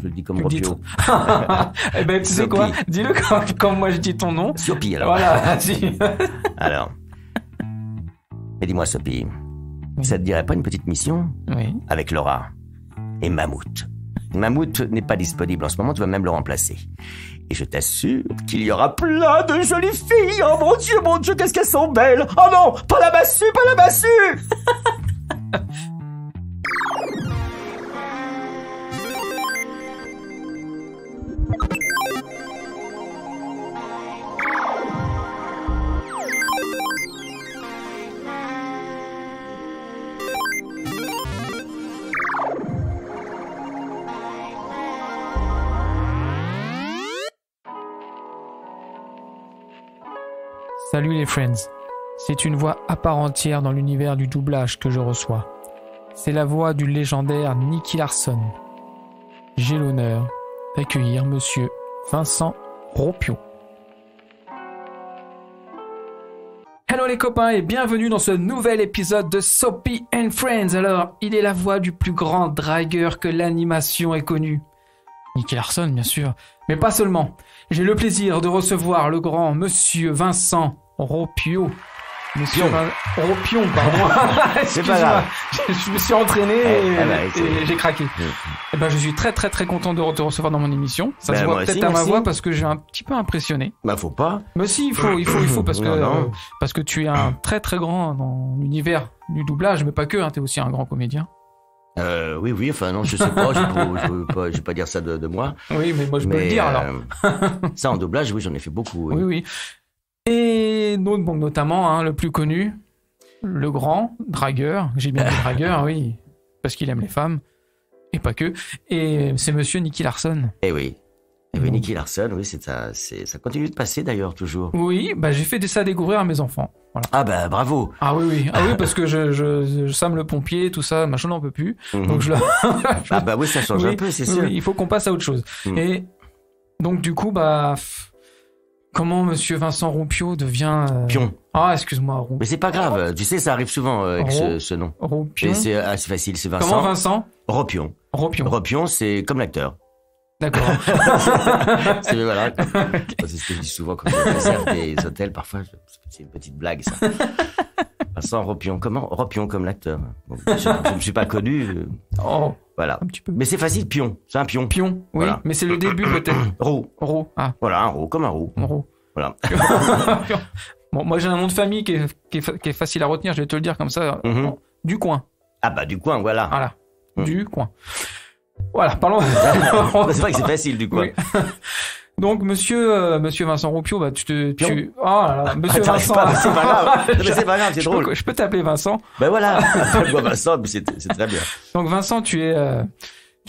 je le dis comme Tu le dis Ropio. Eh ben, tu sais quoi? Dis-le comme moi je dis ton nom. Sopi, alors. Voilà, si. Alors. Mais dis-moi, Sopi, ça te dirait pas une petite mission Oui. avec Laura et Mammouth? Mammouth n'est pas disponible en ce moment, tu vas même le remplacer. Et je t'assure qu'il y aura plein de jolies filles. Oh mon Dieu, qu'est-ce qu'elles sont belles. Oh non, pas la massue, pas la massue. Salut les friends. C'est une voix à part entière dans l'univers du doublage que je reçois. C'est la voix du légendaire Nicky Larson. J'ai l'honneur d'accueillir monsieur Vincent Ropio. Hello les copains et bienvenue dans ce nouvel épisode de Soapy and Friends. Alors, il est la voix du plus grand dragueur que l'animation ait connu. Nicky Larson, bien sûr, mais pas seulement. J'ai le plaisir de recevoir le grand monsieur Vincent Ropio. Monsieur Ropion, pardon. C'est pas grave. Je me suis entraîné et j'ai craqué. Eh ben, je suis très très très content de te recevoir dans mon émission. Ça se voit peut-être à ma voix parce que j'ai un petit peu impressionné. Bah faut pas. Mais si, il faut parce que parce que tu es un très très grand dans l'univers du doublage, mais pas que. Hein, t'es aussi un grand comédien. Oui, enfin non, je sais pas, je vais pas dire ça de moi. Oui, mais moi je peux le dire alors. Ça en doublage, oui, j'en ai fait beaucoup. Oui. Et donc, bon, notamment, hein, le plus connu, le grand dragueur, j'ai bien dit dragueur, oui, parce qu'il aime les femmes, et pas que, et c'est monsieur Nicky Larson. Eh oui. Nicky Larson, oui, ça continue de passer d'ailleurs, toujours. Oui, bah j'ai fait ça découvrir à mes enfants. Voilà. Ah bah bravo. Ah oui, parce que je sème le pompier, tout ça, machin, n'en peut plus. Donc Ah bah oui, ça change un peu, c'est sûr. Oui, il faut qu'on passe à autre chose. Et donc du coup, bah... Comment monsieur Vincent Ropio devient... Pion. Ah, excuse-moi, Ropio. Mais c'est pas grave, tu sais, ça arrive souvent avec ce nom. Ropio. C'est assez facile, c'est Vincent. Comment Vincent? Ropion. Ropion, c'est comme l'acteur. D'accord. Voilà. C'est ce que je dis souvent quand je réserve des hôtels, parfois, c'est une petite blague, ça. Vincent Ropion. Comment? Ropion comme l'acteur. Bon, je ne suis pas connu. Voilà. Un petit peu. Mais c'est facile, pion. C'est un pion. Pion, oui. Voilà. Mais c'est le début peut-être. Roux. Ah. Voilà, un roux, comme un roux. Voilà. Bon, moi j'ai un nom de famille qui est facile à retenir, je vais te le dire comme ça. Du coin. Ah bah du coin, voilà. Voilà. Du coin. Voilà, parlons. C'est vrai que c'est facile du coin. Oui. Donc monsieur Vincent Ropio, bah monsieur Vincent. C'est pas grave. C'est pas grave, c'est drôle. Je peux t'appeler Vincent. Ben voilà. Appelle-moi Vincent, c'est très bien. Donc Vincent, tu es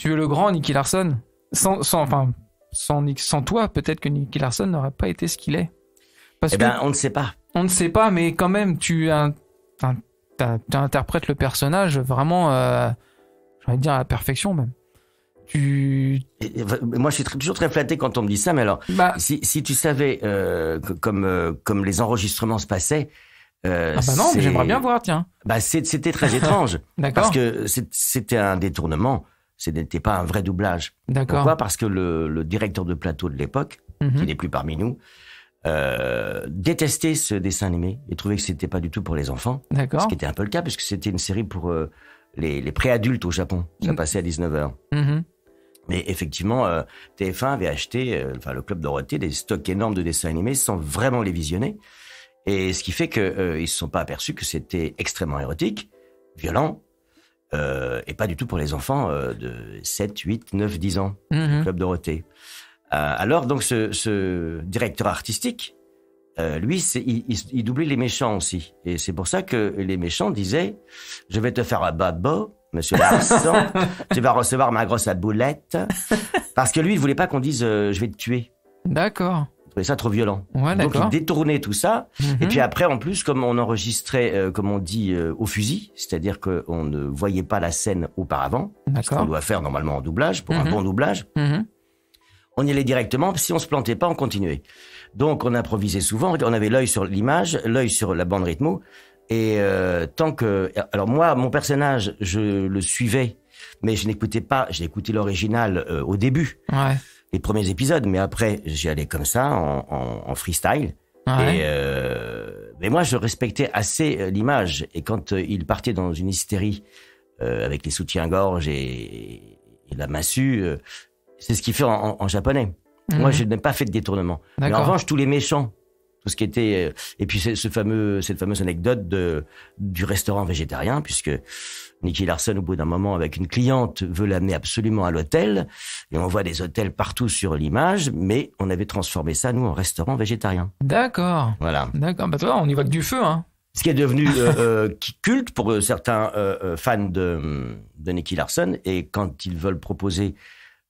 le grand Nicky Larson. Sans toi, peut-être que Nicky Larson n'aurait pas été ce qu'il est. On ne sait pas. On ne sait pas, mais quand même, tu interprètes le personnage vraiment, j'ai envie de dire à la perfection même. Moi, je suis toujours très flatté quand on me dit ça, mais alors, si tu savais comme les enregistrements se passaient. Non, mais j'aimerais bien voir, tiens. C'était très étrange. D'accord. Parce que c'était un détournement. Ce n'était pas un vrai doublage. D'accord. Pourquoi? Parce que le directeur de plateau de l'époque, qui n'est plus parmi nous, détestait ce dessin animé et trouvait que c'était pas du tout pour les enfants. D'accord. Ce qui était un peu le cas, puisque c'était une série pour les préadultes au Japon. Ça passait à 19h. Mais effectivement, TF1 avait acheté, le Club Dorothée, des stocks énormes de dessins animés sans vraiment les visionner. Et ce qui fait qu'ils se sont pas aperçus que c'était extrêmement érotique, violent, et pas du tout pour les enfants de 7, 8, 9, 10 ans, le Club Dorothée. Alors, donc, ce directeur artistique, lui, il doublait les méchants aussi. Et c'est pour ça que les méchants disaient « Je vais te faire un babo, monsieur Larson, tu vas recevoir ma grosse boulette. » Parce que lui, il voulait pas qu'on dise « Je vais te tuer ». D'accord. Il trouvait ça trop violent. Ouais, donc, il détournait tout ça. Et puis après, en plus, comme on enregistrait, comme on dit, au fusil, c'est-à-dire qu'on ne voyait pas la scène auparavant, ce qu'on doit faire normalement en doublage, pour un bon doublage, on y allait directement. Si on se plantait pas, on continuait. Donc, on improvisait souvent. On avait l'œil sur l'image, l'œil sur la bande rythmo. Et tant que... Alors moi, mon personnage, je le suivais Mais je n'écoutais pas, j'ai écouté l'original au début, les premiers épisodes, mais après, j'y allais comme ça, en freestyle. Ouais. Mais moi, je respectais assez l'image. Et quand il partait dans une hystérie avec les soutiens-gorge et la massue, c'est ce qu'il fait en japonais. Moi, je n'ai pas fait de détournement. Mais en revanche, tous les méchants, tout ce qui était... et puis cette fameuse anecdote du restaurant végétarien, puisque Nicky Larson, au bout d'un moment, avec une cliente, veut l'amener absolument à l'hôtel. Et on voit des hôtels partout sur l'image, mais on avait transformé ça, nous, en restaurant végétarien. D'accord. Voilà. D'accord. Bah, toi, on y voit que du feu, hein. Ce qui est devenu culte pour certains fans de Nicky Larson. Et quand ils veulent proposer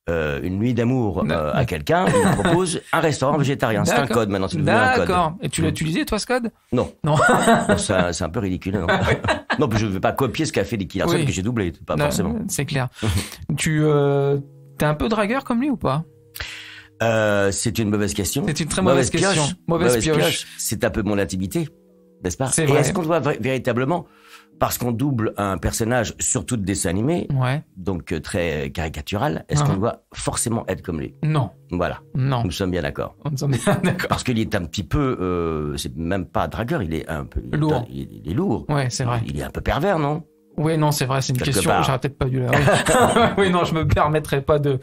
une nuit d'amour à quelqu'un, ils proposent un restaurant végétarien. C'est un code maintenant, c'est devenu un code. D'accord. Et tu l'as utilisé, toi, ce code? Non. Non, c'est un peu ridicule. Non, non, je ne vais pas copier ce qu'a fait Nicky Larson que j'ai doublé, pas forcément. C'est clair. Tu t'es un peu dragueur comme lui ou pas? C'est une mauvaise question. C'est une très mauvaise question. Mauvaise pioche. C'est un peu mon intimité, n'est-ce pas? C'est Et vrai. est-ce qu'on doit véritablement, parce qu'on double un personnage, surtout de dessin animé, donc très caricatural, est-ce qu'on doit forcément être comme lui? Non. Voilà. Non. Nous sommes bien d'accord. Nous sommes bien d'accord. Parce qu'il est un petit peu, c'est même pas dragueur, il est un peu lourd. Il est lourd. Ouais, c'est vrai. Il est un peu pervers, non? Oui, non, c'est vrai, c'est une Quelque question. part. J'aurais peut-être pas dû la. Oui, non, je me permettrais pas de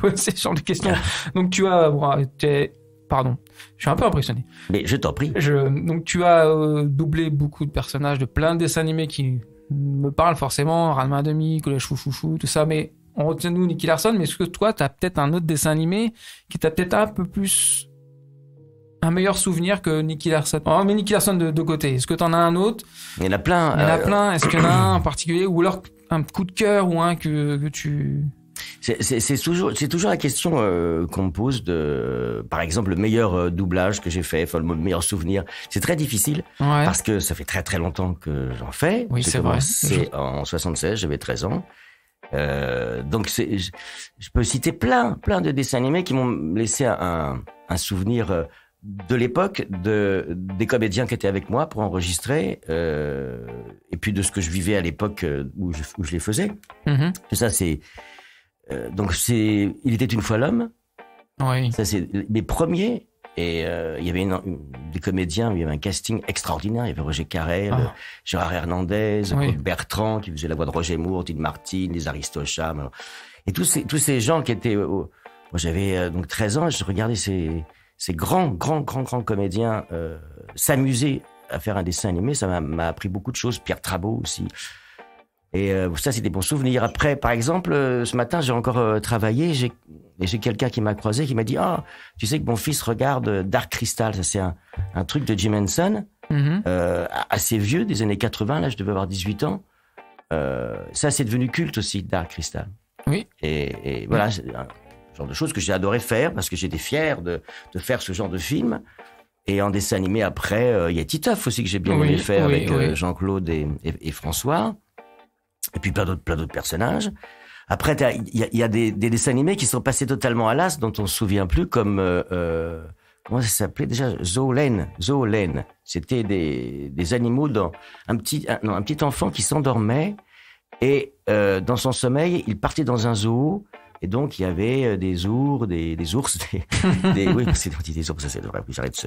poser ce genre de questions. Donc tu as, pardon, je suis un peu impressionné. Mais je t'en prie. Donc tu as doublé beaucoup de personnages de plein de dessins animés qui me parlent forcément, Ranma Demi, Collège Foufoufou, tout ça, mais on retient nous Nicky Larson, mais est-ce que toi, t'as peut-être un autre dessin animé qui t'a peut-être un peu plus un meilleur souvenir que Nicky Larson? Oh, mais Nicky Larson de côté. Est-ce que t'en as un autre? Il y en a plein. Il y en a plein. Est-ce qu'il y en a un en particulier, ou alors un coup de cœur, ou un que tu... C'est toujours la question qu'on me pose de, par exemple, le meilleur doublage que j'ai fait, enfin le meilleur souvenir. C'est très difficile parce que ça fait très très longtemps que j'en fais. Oui, c'est vrai. C'est en 76, j'avais 13 ans. Donc je peux citer plein de dessins animés qui m'ont laissé un souvenir de l'époque, des comédiens qui étaient avec moi pour enregistrer, et puis de ce que je vivais à l'époque où je les faisais. Tout ça, c'est donc Il était une fois l'homme. Oui. Ça, c'est mes premiers. Et il y avait des comédiens, il y avait un casting extraordinaire. Il y avait Roger Carrel, Gérard Hernandez, Claude Bertrand qui faisait la voix de Roger Moore, Dean Martin, les Aristocham. Et tous ces gens qui étaient... moi, j'avais donc 13 ans et je regardais ces grands comédiens s'amuser à faire un dessin animé. Ça m'a appris beaucoup de choses. Pierre Trabeau aussi. Et ça, c'est des bons souvenirs. Après, par exemple, ce matin, j'ai encore travaillé. J'ai quelqu'un qui m'a croisé, qui m'a dit « Ah, tu sais que mon fils regarde Dark Crystal. » Ça, c'est un truc de Jim Henson, assez vieux, des années 80. Là, je devais avoir 18 ans. Ça, c'est devenu culte aussi, Dark Crystal. Oui. Et voilà, c'est un genre de choses que j'ai adoré faire parce que j'étais fier de faire ce genre de film. Et en dessin animé, après, il y a Titeuf aussi que j'ai bien aimé faire avec Jean-Claude et François. Et puis plein d'autres personnages. Après, il y a des dessins animés qui sont passés totalement à l'as, dont on se souvient plus, comme comment ça s'appelait déjà? Zoolaine. C'était des animaux dans un petit enfant qui s'endormait et dans son sommeil, il partait dans un zoo. Et donc il y avait des ours, des ours, oui, c'est des ours, ça c'est vrai. J'arrête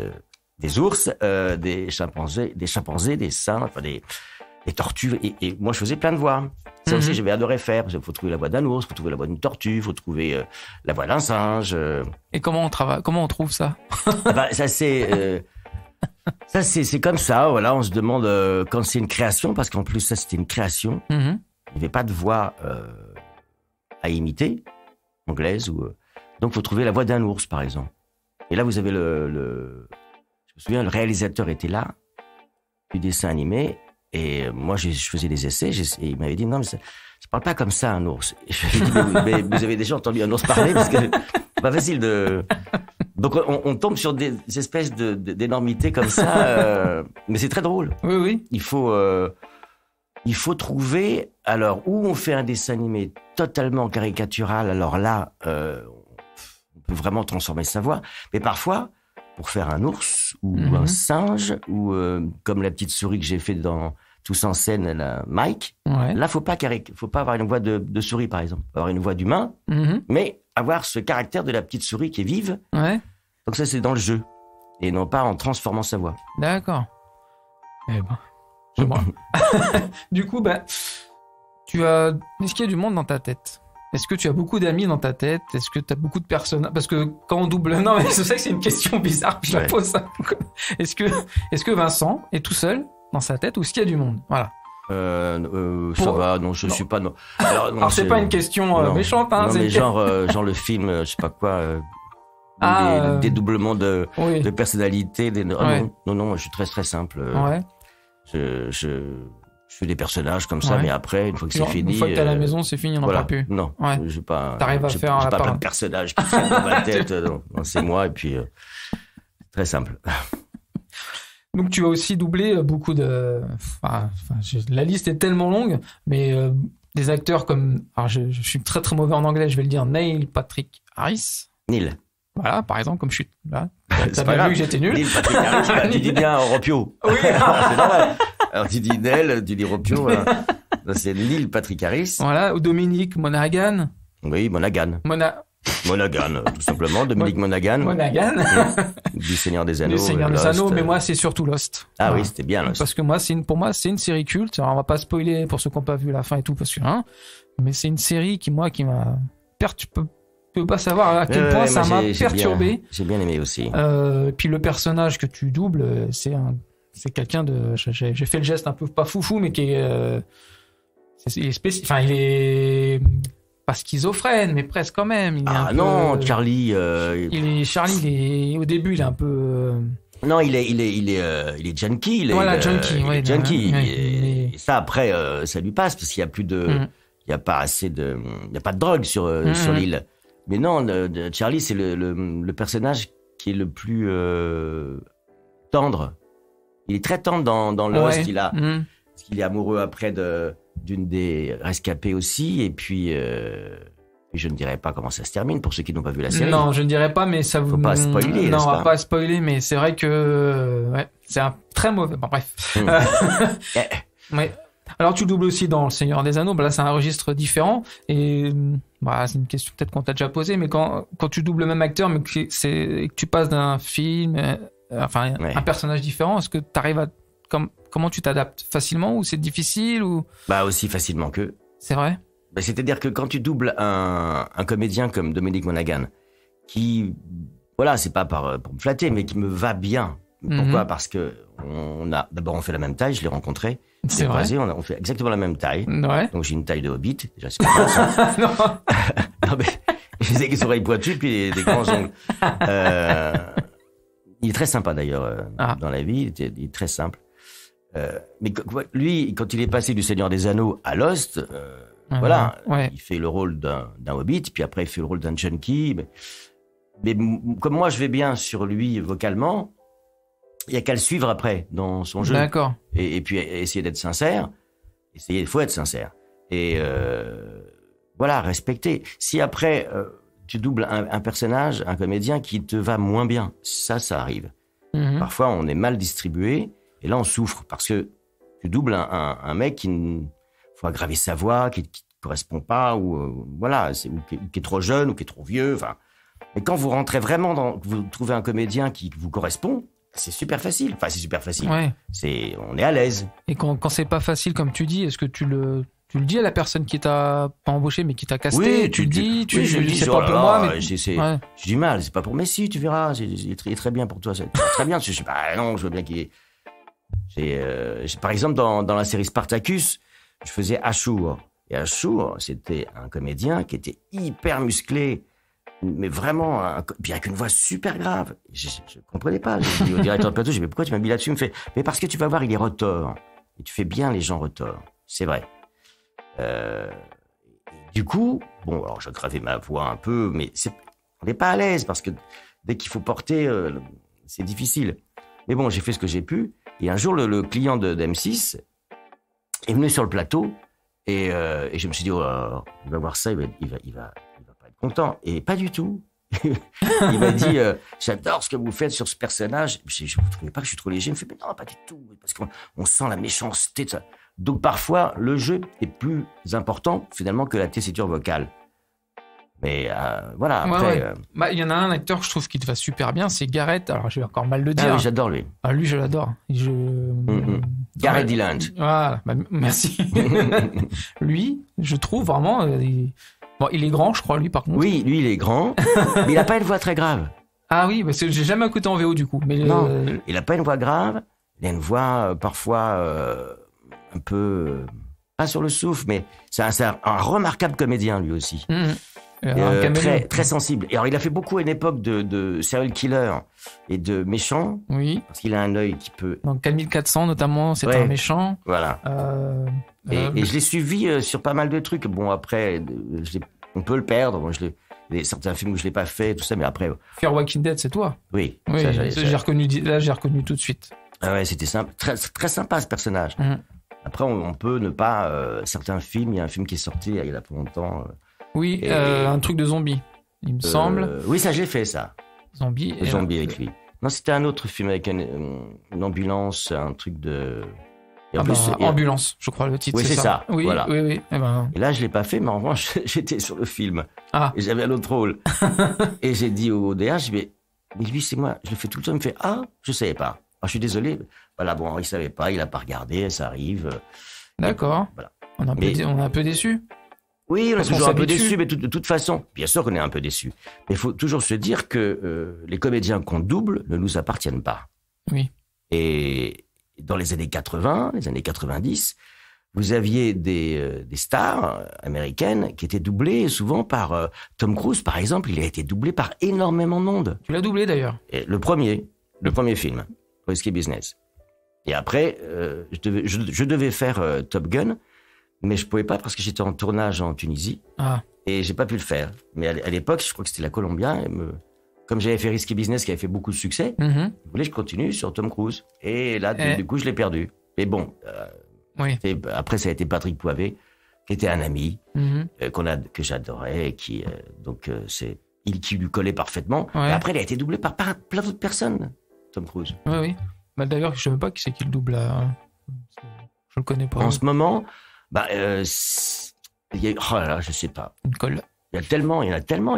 des ours, des chimpanzés, des singes, enfin des tortues, et moi je faisais plein de voix. Ça aussi j'avais adoré faire, parce qu'il faut trouver la voix d'un ours, il faut trouver la voix d'une tortue, il faut trouver la voix d'un singe. Et comment on trouve ça? Ça c'est comme ça, voilà, on se demande quand c'est une création, parce qu'en plus ça c'était une création, il n'y avait pas de voix à imiter, anglaise, donc il faut trouver la voix d'un ours par exemple. Et là vous avez je me souviens, le réalisateur était là, du dessin animé, et moi, je faisais des essais, et il m'avait dit, non, mais ça parle pas comme ça, un ours. Et je lui ai dit, mais vous avez déjà entendu un ours parler, parce que c'est pas facile de... Donc, on tombe sur des espèces d'énormités comme ça, mais c'est très drôle. Oui. Il faut trouver, alors, où on fait un dessin animé totalement caricatural, alors là, on peut vraiment transformer sa voix, mais parfois, pour faire un ours ou un singe ou comme la petite souris que j'ai fait dans tous en scène, là, Mike. Ouais. Là, faut pas avoir une voix de souris, par exemple. Faut avoir une voix d'humain, mais avoir ce caractère de la petite souris qui est vive. Ouais. Donc ça, c'est dans le jeu. Et non pas en transformant sa voix. D'accord. Eh ben, je vois. Du coup, est-ce qu'il y a du monde dans ta tête? Est-ce que tu as beaucoup d'amis dans ta tête? Est-ce que tu as beaucoup de personnages? Parce que quand on double... Non, mais je sais que c'est une question bizarre, je la pose ça. Est-ce que Vincent est tout seul dans sa tête ou est-ce qu'il y a du monde? Voilà. Ça va, non, je suis pas... Non. Alors c'est pas une question méchante, hein. Non, mais genre le film, je sais pas quoi... des dédoublements de personnalité. Non, je suis très très simple. Ouais. Je fais des personnages comme ça, mais après, une fois que c'est fini... Une fois que t'es à la maison, c'est fini, on n'en parle plus. Non, j'ai pas... T'arrives à faire... J'ai pas plein de personnages qui sont dans ma tête. Non, c'est moi, et puis... très simple. Donc tu as aussi doublé beaucoup de... la liste est tellement longue, mais des acteurs comme... Alors je suis très très mauvais en anglais, je vais le dire, Neil Patrick Harris. Neil. Voilà, par exemple, comme je suis là. T'as bien vu que j'étais nul. Neil Patrick Harris, tu dis bien Ropio. Oui. C'est normal. Alors tu dis Neil, tu dis Ropio, voilà. C'est Neil Patrick Harris. Voilà, ou Dominique Monaghan. Oui, Monaghan. Monaghan, tout simplement. Dominique Monaghan. Monaghan. Du Seigneur des Anneaux. Du Seigneur des Anneaux, mais moi, c'est surtout Lost. Ah voilà. Oui, c'était bien Lost. Parce que moi, pour moi, c'est une série culte. Alors, on va pas spoiler pour ceux qui n'ont pas vu la fin et tout, parce que, mais c'est une série qui m'a perturbé. Tu peux pas savoir à quel point ça m'a perturbé. J'ai bien aimé aussi. Puis le personnage que tu doubles, c'est quelqu'un de... J'ai fait le geste un peu pas foufou, mais qui est... il est spécial. Enfin, il est... pas schizophrène, mais presque quand même. Il est non, Charlie... Au début, il est un peu... Non, il est junkie. Voilà, junkie. Il est junkie. Et ça, après, ça lui passe, parce qu'il y a plus de... Il n'y a pas assez de... Il n'y a pas de drogue sur l'île. Mais non, Charlie, c'est le personnage qui est le plus tendre. Il est très tendre dans Lost. Parce qu'il est amoureux après d'une des rescapées aussi. Et puis, je ne dirais pas comment ça se termine pour ceux qui n'ont pas vu la série. Non, je ne dirais pas, mais ça vous... Faut pas spoiler. Non, on va pas spoiler, mais c'est vrai que c'est un très mauvais... Bon, bref. Ouais. Alors, tu doubles aussi dans Le Seigneur des Anneaux. Là, c'est un registre différent. Et c'est une question peut-être qu'on t'a déjà posée, mais quand tu doubles le même acteur, mais que tu passes d'un film, un personnage différent, est-ce que tu arrives à... Comment tu t'adaptes facilement ou c'est difficile ou... Aussi facilement que... C'est vrai? C'est-à-dire que quand tu doubles un comédien comme Dominique Monaghan, qui... Voilà, c'est pas pour me flatter, mais qui me va bien. Pourquoi? Parce que d'abord on fait la même taille, je l'ai rencontré. C'est vrai. Croisé, on fait exactement la même taille. Ouais. Donc j'ai une taille de hobbit. Déjà, c'est pas mal, ça. Non, mais j'ai des oreilles pointues puis des grands ongles. Il est très sympa d'ailleurs dans la vie. Il est très simple. Mais lui, quand il est passé du Seigneur des Anneaux à Lost, il fait le rôle d'un hobbit, puis après il fait le rôle d'un junkie. Mais comme moi, je vais bien sur lui vocalement. Il y a qu'à le suivre après dans son jeu. D'accord. Et puis essayer d'être sincère. Il faut être sincère. Et respecter. Si après tu doubles un personnage, un comédien qui te va moins bien, ça arrive. Parfois on est mal distribué et là on souffre parce que tu doubles un mec qui faut aggraver sa voix, qui correspond pas ou qui est trop jeune ou qui est trop vieux. Enfin, mais quand vous rentrez vraiment vous trouvez un comédien qui vous correspond. C'est super facile. Enfin, c'est super facile. Ouais. On est à l'aise. Et quand c'est pas facile, comme tu dis, est-ce que tu le dis à la personne qui t'a pas embauché, mais qui t'a casté? Oui, je le dis. C'est pas pour moi, mais... J'ai du mal. C'est pas pour Messi, tu verras. Il est très bien pour toi. C'est très bien. Je sais pas. Non, je veux bien qu'il est... par exemple, dans la série Spartacus, je faisais Ashur. Et Ashur, c'était un comédien qui était hyper musclé. Mais vraiment, puis avec une voix super grave. Je comprenais pas. J'ai dit au directeur de plateau, mais pourquoi tu m'as mis là-dessus? Il me fait, mais parce que tu vas voir, il est retors. Et tu fais bien les gens retors. C'est vrai. Du coup, alors j'ai gravé ma voix un peu, mais on n'est pas à l'aise parce que dès qu'il faut porter, c'est difficile. Mais bon, j'ai fait ce que j'ai pu. Et un jour, le client d'M6 est venu sur le plateau et je me suis dit, il va voir ça, il va pas être content. Et pas du tout. Il m'a dit, j'adore ce que vous faites sur ce personnage. Je ne trouvais pas que je suis trop léger. Il me fait, mais non, pas du tout, parce qu'on sent la méchanceté. Donc parfois, le jeu est plus important finalement que la tessiture vocale. Mais voilà, après... Il y en a un acteur que je trouve qui te va super bien, c'est Gareth. Alors, j'ai encore mal le dire. Ah oui, j'adore lui. Ah, lui, je l'adore. Gareth Dylan. Voilà, merci. Lui, je trouve vraiment... il est grand, je crois, lui, par contre. Oui, lui, il est grand, mais il n'a pas une voix très grave. Ah oui, parce que j'ai jamais écouté en VO, du coup. Mais non, il n'a pas une voix grave. Il a une voix, parfois, un peu... pas sur le souffle, mais c'est un remarquable comédien, lui aussi. Très sensible. Et alors, il a fait beaucoup à une époque de serial killer et de méchants. Oui. Parce qu'il a un œil qui peut... Donc, 4400, notamment, c'est un méchant. Voilà. Et je l'ai suivi sur pas mal de trucs. Bon, après, on peut le perdre. Moi, il y a certains films où je l'ai pas fait, tout ça, mais après... Fear Walking Dead, c'est toi? Oui. J'ai reconnu tout de suite. Ah ouais, c'était sympa. Très, très sympa, ce personnage. Après, on peut ne pas... certains films, il y a un film qui est sorti il y a pas longtemps... Oui, un truc de zombie, il me semble. Oui, ça, j'ai fait ça. Zombie avec lui. Non, c'était un autre film avec une ambulance, un truc de... Et en plus, Ambulance, je crois, le titre, oui, c'est ça. Oui, voilà. oui. Et là, je l'ai pas fait, mais en revanche, j'étais sur le film. Et j'avais un autre rôle. Et j'ai dit au DH, mais lui, c'est moi. Je le fais tout le temps. Il me fait, je savais pas. Je suis désolé. Voilà, bon, il savait pas, il a pas regardé, ça arrive. D'accord. Voilà. On est un peu déçus. Oui, on est toujours un peu déçus, mais de toute façon, bien sûr qu'on est un peu déçus. Mais il faut toujours se dire que les comédiens qu'on double ne nous appartiennent pas. Oui. Et dans les années 80, les années 90, vous aviez des stars américaines qui étaient doublées souvent par Tom Cruise, par exemple. Il a été doublé par énormément de monde. Tu l'as doublé d'ailleurs. Et le premier film, Risky Business. Et après, je devais faire Top Gun. Mais je pouvais pas parce que j'étais en tournage en Tunisie. Et j'ai pas pu le faire. Mais à l'époque, je crois que c'était la Columbia. Comme j'avais fait Risky Business, qui avait fait beaucoup de succès, je voulais que je continue sur Tom Cruise. Et là, du coup, je l'ai perdu. Mais bon, après, ça a été Patrick Poivet, qui était un ami, que j'adorais, et qui lui collait parfaitement. Et après, il a été doublé par plein d'autres personnes, Tom Cruise. Oui. Bah, d'ailleurs, je sais même pas qui c'est qui le double. Je le connais pas. En ce moment... je sais pas. Une colle. Il y en a tellement.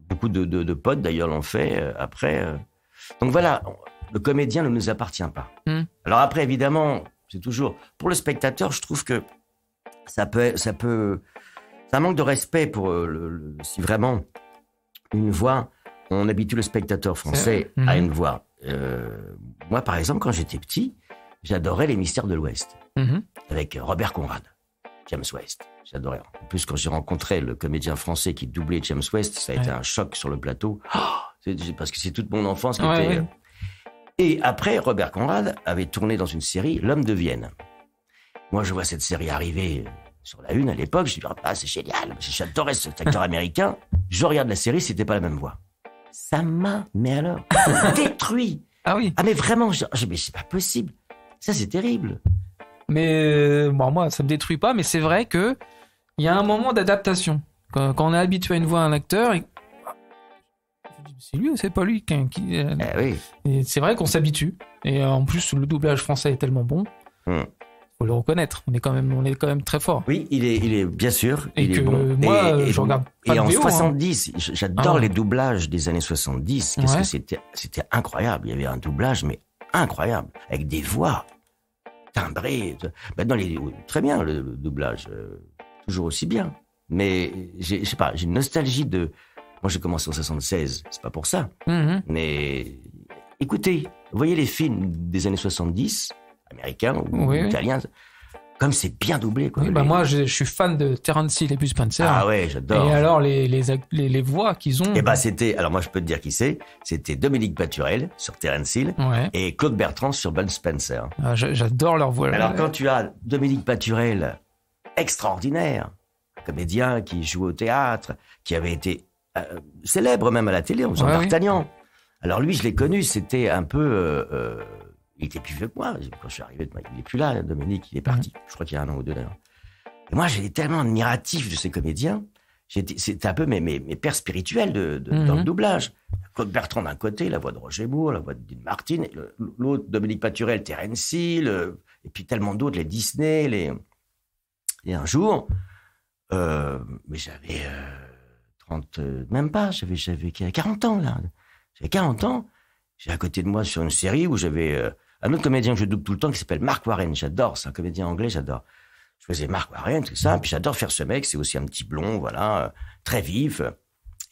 Beaucoup de potes, d'ailleurs, l'ont fait après. Donc voilà, le comédien ne nous appartient pas. Alors après, évidemment, c'est toujours... Pour le spectateur, je trouve que ça peut... C'est un manque de respect pour si vraiment une voix... On habitue le spectateur français à une voix. Moi, par exemple, quand j'étais petit, j'adorais Les Mystères de l'Ouest. Avec Robert Conrad, James West. J'adorais. En plus, quand j'ai rencontré le comédien français qui doublait James West, ça a été un choc sur le plateau. Parce que c'est toute mon enfance qui était... Et après, Robert Conrad avait tourné dans une série, L'Homme de Vienne. Moi, je vois cette série arriver sur la une à l'époque. Je dis, c'est génial. J'adorais cet acteur américain. Je regarde la série, c'était pas la même voix. Ça m'a, mais alors, détruit. Ah oui. Ah, mais vraiment, mais c'est pas possible. Ça, c'est terrible. Mais moi, ça me détruit pas, mais c'est vrai que il y a un moment d'adaptation. Quand on est habitué à une voix d'un acteur, c'est lui ou c'est pas lui oui. Et c'est vrai qu'on s'habitue. Et en plus, le doublage français est tellement bon. Faut le reconnaître. On est quand même très fort. Oui, il est bien sûr. Et il est bon. Moi, je regarde pas de en vidéo, 70, j'adore les doublages des années 70. Qu'est-ce que c'était incroyable. Il y avait un doublage, mais incroyable, avec des voix timbrées. Maintenant, très bien le doublage, toujours aussi bien. Mais j'ai une nostalgie de. Moi, j'ai commencé en 76. C'est pas pour ça. Mais écoutez, vous voyez les films des années 70, américains ou italiens. Comme c'est bien doublé, quoi. Oui, moi, je suis fan de Terence Hill et Bud Spencer. Ah ouais, j'adore. Et alors, les voix qu'ils ont. Alors moi, je peux te dire qui c'est. C'était Dominique Paturel sur Terence Hill et Claude Bertrand sur Bud Spencer. J'adore leur voix. Alors, quand tu as Dominique Paturel, extraordinaire, comédien qui joue au théâtre, qui avait été célèbre même à la télé en faisant D'Artagnan. Alors lui, je l'ai connu, c'était un peu... il était plus vieux que moi. Quand je suis arrivé, il n'est plus là, Dominique, il est parti. Je crois qu'il y a 1 an ou 2 d'ailleurs. Et moi, j'étais tellement admiratif de ces comédiens C'était un peu mes pères spirituels dans le doublage. Claude Bertrand d'un côté, la voix de Roger Moore, la voix de Dean Martin, l'autre, Dominique Paturel, Terence Hill, et puis tellement d'autres, les Disney, Et un jour, mais j'avais 30, même pas, j'avais 40 ans, là. J'avais 40 ans. J'ai à côté de moi sur une série où j'avais un autre comédien que je double tout le temps qui s'appelle Mark Warren. J'adore, c'est un comédien anglais, j'adore. Je faisais Mark Warren, tout ça, puis j'adore faire ce mec, c'est aussi un petit blond, voilà, très vif.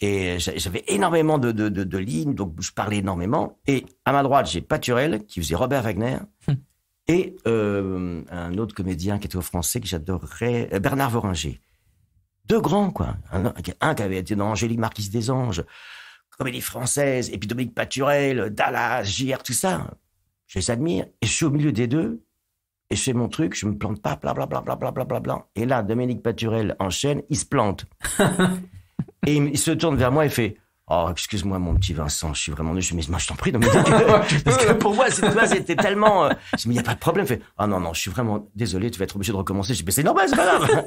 Et j'avais énormément de lignes, donc je parlais énormément. Et à ma droite, j'ai Paturel, qui faisait Robert Wagner, et un autre comédien qui était au français, que j'adorerais, Bernard Voringer. Deux grands, quoi. Un qui avait été dans Angélique Marquise des Anges, comédie française, et puis Dominique Paturel, Dallas, JR, tout ça. Je les admire. Et je suis au milieu des deux, et je fais mon truc, je me plante pas, blablabla. Et là, Dominique Paturel enchaîne, il se plante. Et il se tourne vers moi et fait « Oh, excuse-moi, mon petit Vincent, je suis vraiment nul. » Je me dis « Mais je t'en prie, Dominique. » Parce que pour moi, c'était tellement... Je me dis « Il n'y a pas de problème. » Il fait « Ah non, je suis vraiment désolé, tu vas être obligé de recommencer. » Je dis « Mais c'est normal, c'est pas grave. »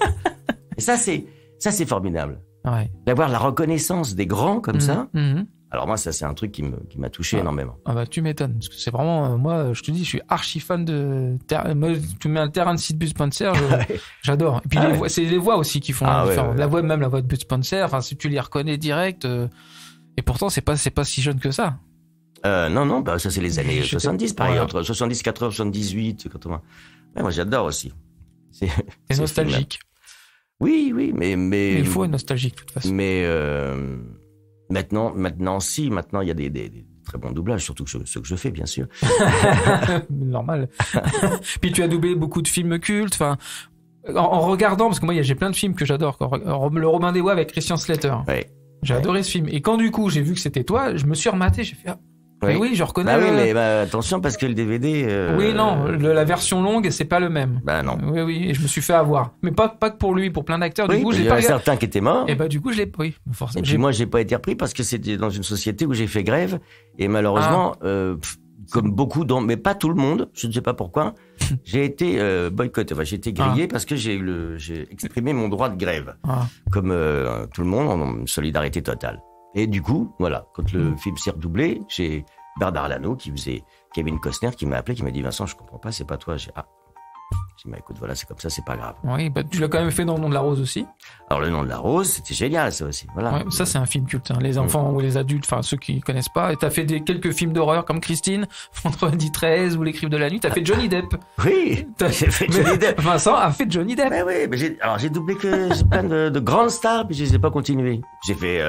Et ça, c'est formidable. Ouais. D'avoir la reconnaissance des grands comme ça. Alors moi, ça, c'est un truc qui m'a touché énormément. Ah bah, tu m'étonnes. Parce que c'est vraiment... moi, je te dis, je suis archi fan de... Tu mets un Terence Hill, Bud Spencer, j'adore. Et puis, c'est les voix aussi qui font la différence. Ouais. Même la voix de Bud Spencer, enfin, si tu les reconnais direct... Et pourtant, c'est pas si jeune que ça. Non, bah, ça, c'est les années 70, pareil. Entre 70, 80, 78, 80. Ouais, moi, j'adore aussi. C'est nostalgique. Oui, mais il faut être nostalgique, de toute façon. Mais maintenant, il y a des très bons doublages, surtout ceux que je fais, bien sûr. Normal. Puis tu as doublé beaucoup de films cultes, enfin, en regardant, parce que moi, j'ai plein de films que j'adore. Le Robin des Bois avec Christian Slater. Ouais. J'ai adoré ce film. Et quand du coup, j'ai vu que c'était toi, je me suis rematé, j'ai fait... Oui, je reconnais. Mais attention, parce que le DVD... Oui, non, la version longue, c'est pas le même. Non. Oui, et je me suis fait avoir. Mais pas que pour lui, pour plein d'acteurs. Du coup, il y en a certains qui étaient morts. Et du coup, je l'ai... Oui, forcément. Et puis moi, j'ai pas été repris parce que c'était dans une société où j'ai fait grève. Et malheureusement, comme beaucoup, mais pas tout le monde, je ne sais pas pourquoi, j'ai été boycotté. Enfin, j'ai été grillé parce que j'ai exprimé mon droit de grève. Comme tout le monde, en solidarité totale. Et du coup, voilà, quand le film s'est redoublé, j'ai Bernard Lano qui faisait Kevin Costner qui m'a appelé, qui m'a dit « Vincent, je comprends pas, c'est pas toi. » J'ai dit « Mais écoute, voilà, c'est comme ça, c'est pas grave. » Oui, tu l'as quand même fait dans Le Nom de la Rose aussi. Alors, Le Nom de la Rose, c'était génial, ça aussi. Voilà. Ouais, ça, c'est un film culte. Hein. Les enfants ou les adultes, enfin, ceux qui connaissent pas. Et t'as fait quelques films d'horreur comme Christine, Vendredi 13 ou Les Crimes de la Nuit. T'as fait Johnny Depp. Oui, j'ai fait Johnny Depp. Vincent a fait Johnny Depp. Mais j'ai doublé que plein de grandes stars, puis je les ai pas continués. J'ai fait...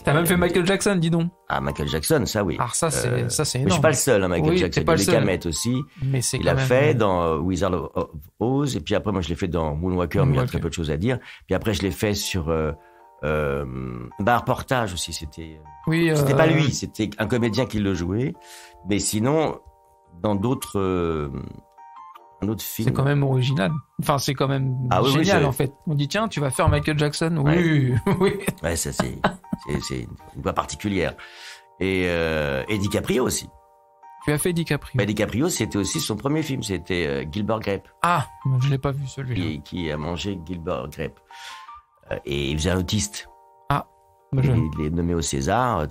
T'as même fait Michael Jackson, dis donc. Ah, Michael Jackson, ça oui. Alors ça, c'est énorme. Mais je suis pas le seul, hein, Michael Jackson. Il y a les Calmettes aussi. Mais c'est il a fait dans Wizard of Oz, et puis après, moi, je l'ai fait dans Moonwalker, mais il y a très peu de choses à dire. Puis après, je l'ai fait sur Reportage aussi. C'était pas lui, c'était un comédien qui le jouait. Mais sinon, dans d'autres... un autre film. C'est quand même original. Enfin, c'est quand même génial, en fait. On dit, tiens, tu vas faire Michael Jackson. Oui, oui. Ouais, ça, c'est une voix particulière. Et DiCaprio aussi. Tu as fait DiCaprio. DiCaprio, c'était aussi son premier film. C'était Gilbert Grape. Ah, je l'ai pas vu, celui-là. Qui a mangé Gilbert Grape. Et il faisait un autiste. Ah. Il est nommé au César,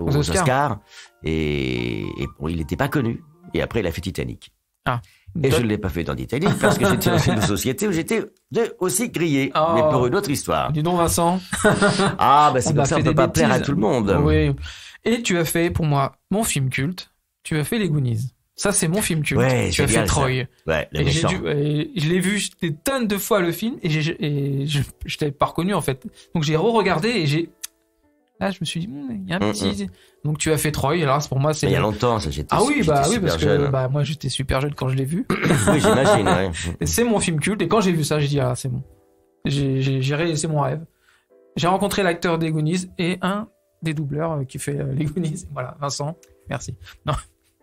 aux Oscars. Et bon, il n'était pas connu. Et après, il a fait Titanic. Ah. Et je ne l'ai pas fait dans Titanic parce que j'étais dans une société où j'étais aussi grillé, mais pour une autre histoire. Dis donc, Vincent. C'est comme ça, on ne peut pas plaire à tout le monde. Oui. Et tu as fait, pour moi, mon film culte. Tu as fait Les Goonies. Ça, c'est mon film culte. Ouais, tu as fait Troy. Ouais, le méchant. Je l'ai vu des tonnes de fois, le film, et je t'avais pas reconnu, en fait. Donc, j'ai re-regardé et là, je me suis dit, il y a un petit... Donc, tu as fait Troy, alors pour moi, c'est... Il y a longtemps, ça, j'étais oui, parce que moi, j'étais super jeune quand je l'ai vu. Oui, j'imagine, ouais. C'est mon film culte, et quand j'ai vu ça, j'ai dit, c'est bon. C'est mon rêve. J'ai rencontré l'acteur des Goonies et un des doubleurs qui fait les Goonies. Voilà, Vincent, merci. Non.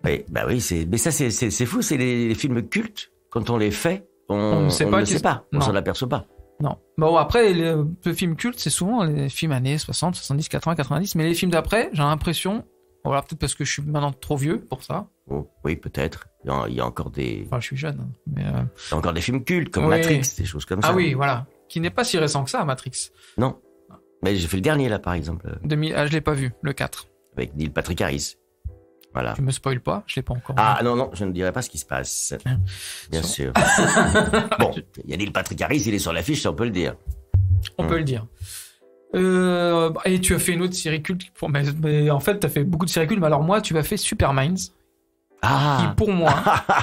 Oui, mais ça, c'est fou, c'est les films cultes. Quand on les fait, on ne sait pas, on s'en aperçoit pas. Non. Bon, après, le film culte, c'est souvent les films années 60, 70, 80, 90. Mais les films d'après, j'ai l'impression... Voilà, peut-être parce que je suis maintenant trop vieux pour ça. Oh, oui, peut-être. Il y a encore des... Enfin, je suis jeune. Mais il y a encore des films cultes, comme Matrix, des choses comme ça. Ah oui, voilà. Qui n'est pas si récent que ça, Matrix. Non. Mais j'ai fait le dernier, là, par exemple. Je l'ai pas vu, le 4. Avec Neil Patrick Harris. Voilà. Tu me spoil pas, je l'ai pas encore Ah vu. non, je ne dirai pas ce qui se passe. Bien sûr. Bon, il y a Neil Patrick Harris, il est sur l'affiche, on peut le dire. On peut le dire. Et tu as fait une autre série culte. Mais en fait, tu as fait beaucoup de séries cultes. Mais alors moi, tu as fait Super Minds. Qui pour moi...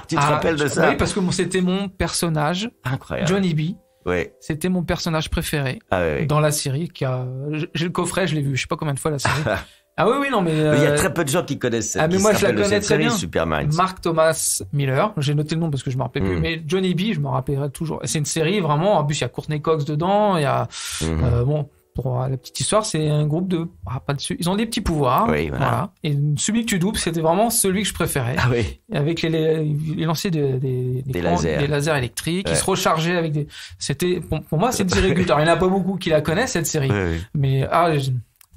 Tu te rappelles de ça? Oui, parce que c'était mon personnage. Incroyable. Johnny B. Ouais. C'était mon personnage préféré dans la série. J'ai le coffret, je l'ai vu. Je sais pas combien de fois la série. Ah oui, non, mais... Il y a très peu de gens qui connaissent cette mais moi, je la connais très bien. Super Minds. Mark Thomas Miller. J'ai noté le nom parce que je me rappelais plus. Mais Johnny B, je me rappellerai toujours. C'est une série vraiment... En plus, il y a Courtney Cox dedans. Il y a... Pour la petite histoire, c'est un groupe de... Ils ont des petits pouvoirs. Oui, voilà. Et celui que tu doubles, c'était vraiment celui que je préférais. Ah oui. Avec les lancers des lasers électriques. Ils se rechargeaient avec des... C'était... Pour moi, c'est une série culte. Alors, il n'y en a pas beaucoup qui la connaissent, cette série. Oui. Mais...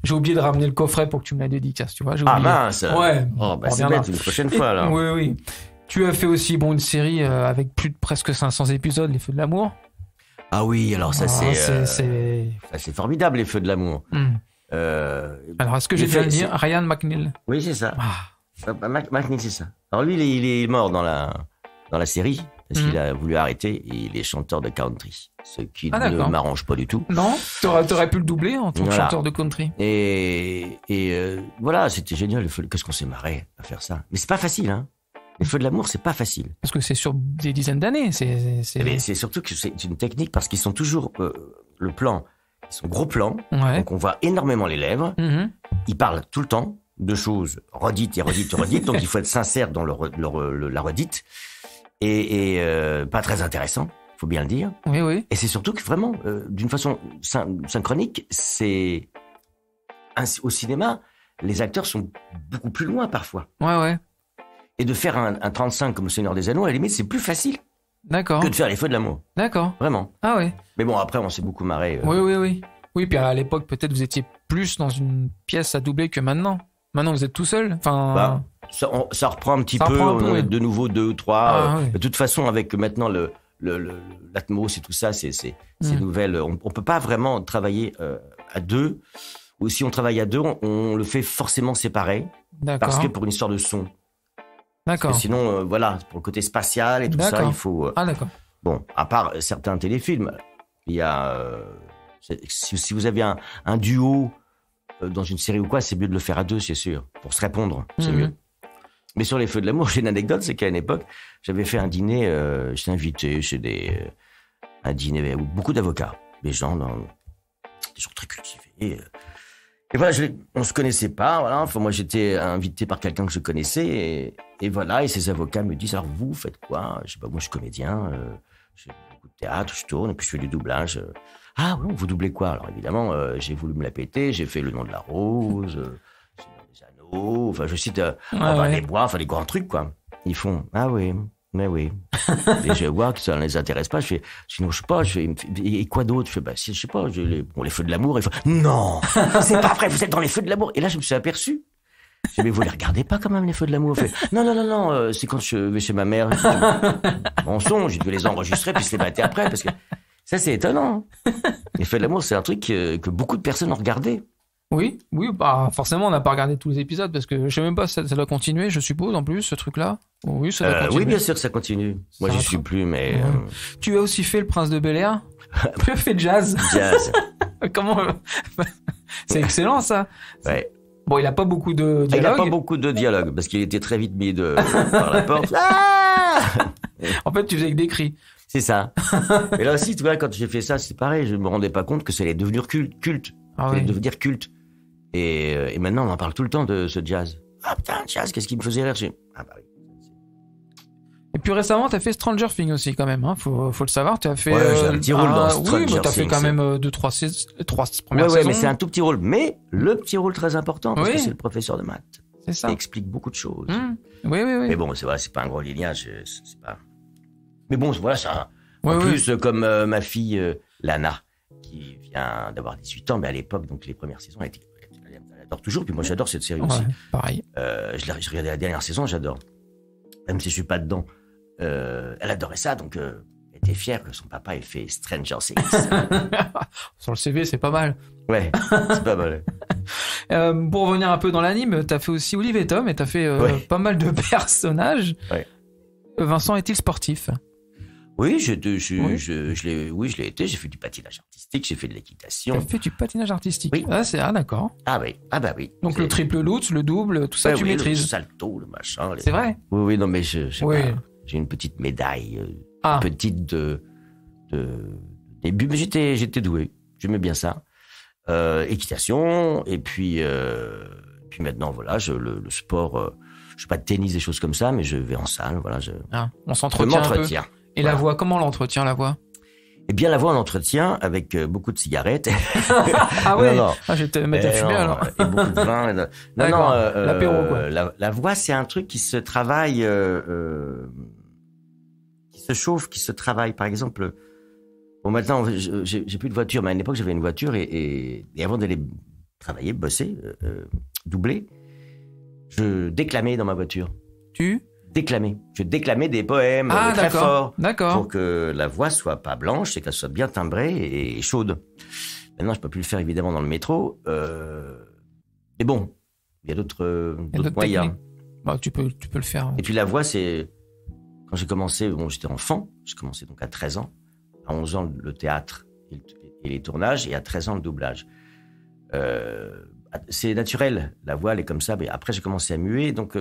j'ai oublié de ramener le coffret pour que tu me la dédicaces, tu vois. J'ai oublié. Mince. Ouais. Oh, c'est bête, une prochaine fois, alors. Oui. Tu as fait aussi, une série avec plus de presque 500 épisodes, Les Feux de l'amour. Ah oui, alors ça, c'est formidable, Les Feux de l'amour. Alors, est-ce que j'ai bien le dire? Ryan McNeil. Oui, c'est ça. McNeil, c'est ça. Alors lui, il est mort dans la série, parce qu'il a voulu arrêter, et il est chanteur de country. Ce qui ne m'arrange pas du tout. Non, t'aurais pu le doubler en tant que chanteur de country. Et voilà, c'était génial. Qu'est-ce qu'on s'est marré à faire ça. Mais c'est pas facile, hein. Les Feux de l'amour, c'est pas facile. Parce que c'est sur des dizaines d'années. Mais c'est surtout que c'est une technique parce qu'ils sont toujours le plan. Ils sont gros plans, donc on voit énormément les lèvres. Ils parlent tout le temps de choses redites, donc il faut être sincère dans la redite et pas très intéressant. Faut bien le dire. Oui. Et c'est surtout que vraiment, d'une façon synchronique, c'est au cinéma, les acteurs sont beaucoup plus loin parfois. Ouais. Et de faire un 35 comme Le Seigneur des Anneaux, à la limite, c'est plus facile. D'accord. Que de faire Les Feux de l'amour. D'accord. Vraiment. Ah ouais. Mais bon, après, on s'est beaucoup marré. Oui. Oui, puis à l'époque, peut-être vous étiez plus dans une pièce à doubler que maintenant. Maintenant, vous êtes tout seul. Enfin. Ça reprend un petit peu. On est de nouveau 2 ou 3. De toute façon, avec maintenant l'atmos et tout ça, ces nouvelles. On peut pas vraiment travailler à deux. Ou si on travaille à deux, on le fait forcément séparé. D'accord. Parce que pour une histoire de son. D'accord. Parce que sinon, pour le côté spatial et tout ça, il faut. D'accord. Bon, à part certains téléfilms, il y a. Si vous avez un duo dans une série ou quoi, c'est mieux de le faire à deux, c'est sûr. Pour se répondre, c'est mieux. Mais sur Les Feux de l'amour, j'ai une anecdote, c'est qu'à une époque, j'avais fait un dîner, j'étais invité chez un dîner avec beaucoup d'avocats, des gens très cultivés. Et voilà, on se connaissait pas, voilà. Enfin, moi, j'étais invité par quelqu'un que je connaissais, et voilà. Et ces avocats me disent, alors vous faites quoi? Je sais pas, moi, je suis comédien, je fais beaucoup de théâtre, je tourne, et puis je fais du doublage. Ah oui, vous doublez quoi? Alors évidemment, j'ai voulu me la péter, j'ai fait Le Nom de la Rose, Les Anneaux, enfin, je cite, les bois, enfin, les grands trucs, quoi. Ils font, ah oui. Mais oui. Et je vois que ça ne les intéresse pas. Je fais, sinon, je sais pas, et quoi d'autre? Je fais, je sais pas, les Feux de l'amour. Il fait, non, c'est pas vrai, vous êtes dans Les Feux de l'amour. Et là, je me suis aperçu. Je dis, mais vous les regardez pas quand même, Les Feux de l'amour? Je fais, non, c'est quand je vais chez ma mère. Mensonge, je devais les enregistrer puis se les battre après, parce que ça, c'est étonnant. Les Feux de l'amour, c'est un truc que beaucoup de personnes ont regardé. Oui, forcément, on n'a pas regardé tous les épisodes parce que je sais même pas, ça doit continuer, je suppose, en plus, ce truc-là. Oui, ça doit continuer. Oui, bien sûr que ça continue. Moi, j'y suis plus, mais... Tu as aussi fait Le Prince de Bel-Air. Tu as fait Jazz. Comment... C'est excellent, ça. Ouais. Bon, il a pas beaucoup de dialogue. Il a pas beaucoup de dialogue parce qu'il était très vite mis par la porte. En fait, tu faisais que des cris. C'est ça. Et là aussi, tu vois, quand j'ai fait ça, c'est pareil. Je me rendais pas compte que ça allait devenir culte. Ça allait devenir culte. Et maintenant, on en parle tout le temps de ce Jazz. Ah putain, Jazz, qu'est-ce qui me faisait rire? Ah bah oui. Et puis récemment, t'as fait Stranger Things aussi quand même, hein. Faut le savoir. Tu as fait j'ai un petit rôle dans Stranger Things. T'as fait quand même 3 premières saisons. Ouais, mais c'est un tout petit rôle. Mais le petit rôle très important parce que c'est le professeur de maths. C'est ça. Il explique beaucoup de choses. Oui. Mais bon, c'est vrai, c'est pas un gros lignage, c'est pas. Mais bon, voilà ça. En plus, comme ma fille Lana, qui vient d'avoir 18 ans, mais à l'époque, donc les premières saisons, elle adore toujours. Puis moi, j'adore cette série aussi. Pareil. Je regardais la dernière saison, j'adore. Même si je suis pas dedans. Elle adorait ça, donc elle été fière que son papa ait fait Stranger Things. Sur le CV, c'est pas mal. Ouais, c'est pas mal. Pour revenir un peu dans l'anime, t'as fait aussi Olive et Tom et t'as fait pas mal de personnages. Ouais. Vincent est-il sportif? Oui, je l'ai été. J'ai fait du patinage artistique, j'ai fait de l'équitation. T'as fait du patinage artistique. Oui. d'accord. Ah oui, bah oui. Donc le triple lutz, le double, tout ça, tu maîtrises. Le salto, le machin. C'est vrai? Oui, non, mais j'ai une petite médaille, petite de début, mais j'étais doué. J'aimais bien ça. Équitation, et puis maintenant, voilà, le sport, je fais pas de tennis, des choses comme ça, mais je vais en salle, voilà. On s'entretient un peu. Et voilà. La voix, comment l'entretient, la voix? Eh bien, la voix, on l'entretient avec beaucoup de cigarettes. Ah ouais? Non. Ah, je vais te mettre à fumer, alors. Et beaucoup de vin. L'apéro, quoi. La voix, c'est un truc qui se travaille, qui se chauffe, qui se travaille. Par exemple, bon, maintenant, j'ai plus de voiture, mais à une époque, j'avais une voiture et avant d'aller travailler, bosser, doubler, je déclamais dans ma voiture. Déclamer. Je déclamais des poèmes très forts. D'accord. Pour que la voix soit pas blanche et qu'elle soit bien timbrée et chaude. Maintenant, je peux plus le faire évidemment dans le métro. Mais bon, il y a d'autres moyens. Bah, tu peux le faire. Et puis la voix, c'est... Quand j'ai commencé, j'étais enfant. J'ai commencé donc à 13 ans. À 11 ans, le théâtre et les tournages. Et à 13 ans, le doublage. C'est naturel. La voix, elle est comme ça. Mais après, j'ai commencé à muer. Donc,